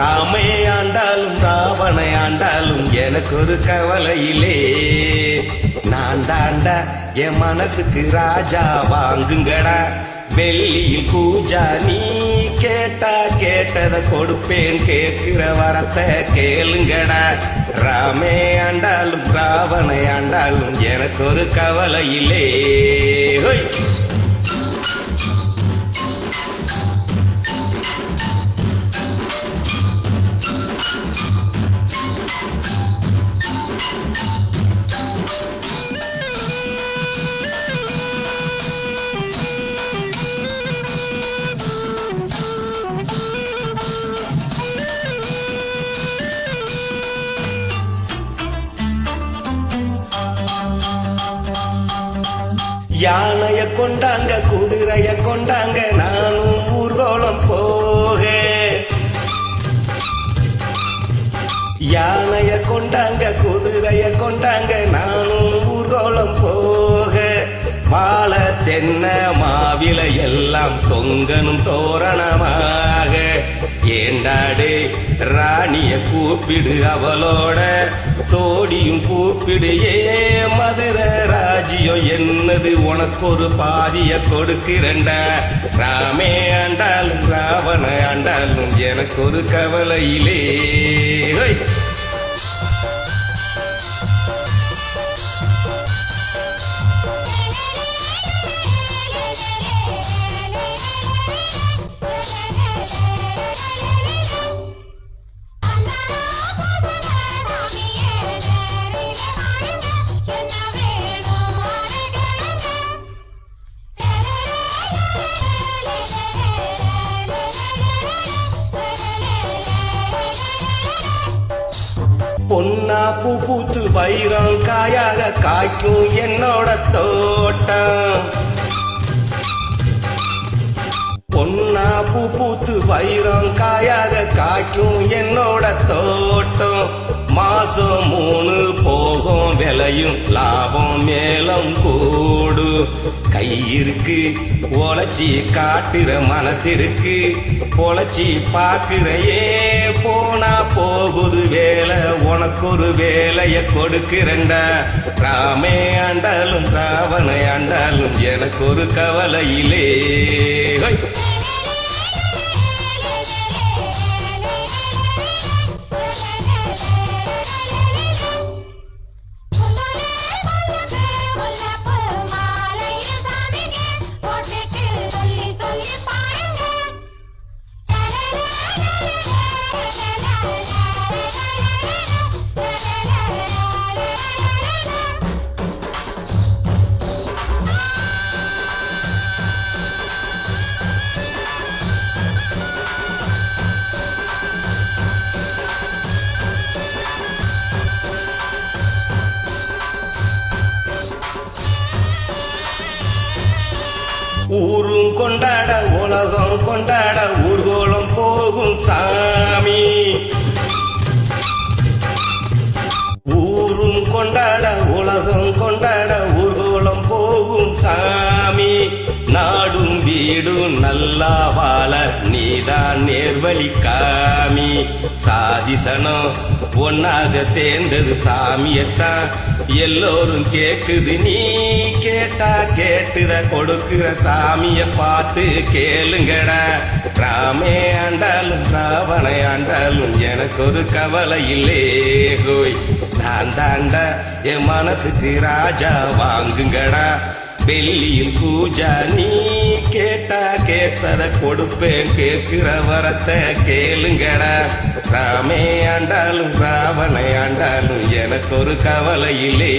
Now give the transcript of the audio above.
ராமே ஆண்டாலும் ராவணை ஆண்டாலும் எனக்கு ஒரு கவலையிலே. நான் தாண்டா என் மனசுக்கு ராஜா வாங்குங்கடா. வெள்ளியில் பூஜா நீ கேட்டா கேட்டத கொடுப்பேன், கேட்கிற வரத்தை கேளுங்கடா. ராமே ஆண்டாலும் ராவணை ஆண்டாலும் எனக்கு ஒரு கவலையிலே. யானைய கொண்டாங்க குதிரைய கொண்டாங்க நானும் ஊர்வலம் போக. யானைய கொண்டாங்க குதிரைய கொண்டாங்க நானும் ஊர்வலம் போக. வாழை தென்னை மாவில எல்லாம் தொங்கனும் தோரணமாக. ஏண்டாடு ராணிய கூப்பிடு, அவளோட தோடியும் கூப்பிடு. ஏ மதுரை ராஜ்யம் என்னது, உனக்கு ஒரு பாதிய கொடுக்கிறண்டா. ராமே ஆண்டாலும் ராவண ஆண்டாலும் எனக்கு ஒரு கவலையிலே. பொன்னா பூ பூத்து வைரம் காயாக காய்க்கும் என்னோட தோட்டம். பொன்னா பூ பூத்து வைரம் காயாக காய்க்கும் என்னோட தோட்டம். மாசம் 3 போகும் விலையும் லாபம் மேலும் கூடு. கை இருக்கு உழைச்சி காட்டுற மனசு இருக்கு, பொழைச்சி பாக்குறையே. போனா போகுது வேலை, உனக்கு ஒரு வேலைய கொடுக்கிறண்டா. ராமே ஆண்டாலும் ராவணை ஆண்டாலும் எனக்கு ஒரு கவலையிலே. ஊரும் கொண்டாட உலகம் கொண்டாட ஊர்கோலம் போகும் சாமி. ஊரும் கொண்டாட உலகம் கொண்டாட ஊர்கோலம் போகும் சாமி. நாடும் வீடும் நல்லா வாழ நீதான் நேர்வழி காமி. சாதிசனம் ஒன்னாக சேர்ந்தது சாமியத்தான் எல்லோரும் கேக்குது. நீ கேட்டா கேட்டுத கொடுக்கிற சாமிய பார்த்து கேளுங்கடா. ராமே ஆண்டாலும் ராவணை ஆண்டாலும் எனக்கு ஒரு கவலை இல்லே. கோய் நான் தாண்டா என் மனசுக்கு ராஜா வாங்குங்கடா. வெள்ளியில் பூஜா நீ கேட்டா கேட்பத கொடுப்பேன், கேட்கிற வரத்தை கேளுங்கடா. ராமே ஆண்டாலும் ராவணை ஆண்டாலும் எனக்கு ஒரு கவலை இல்லே.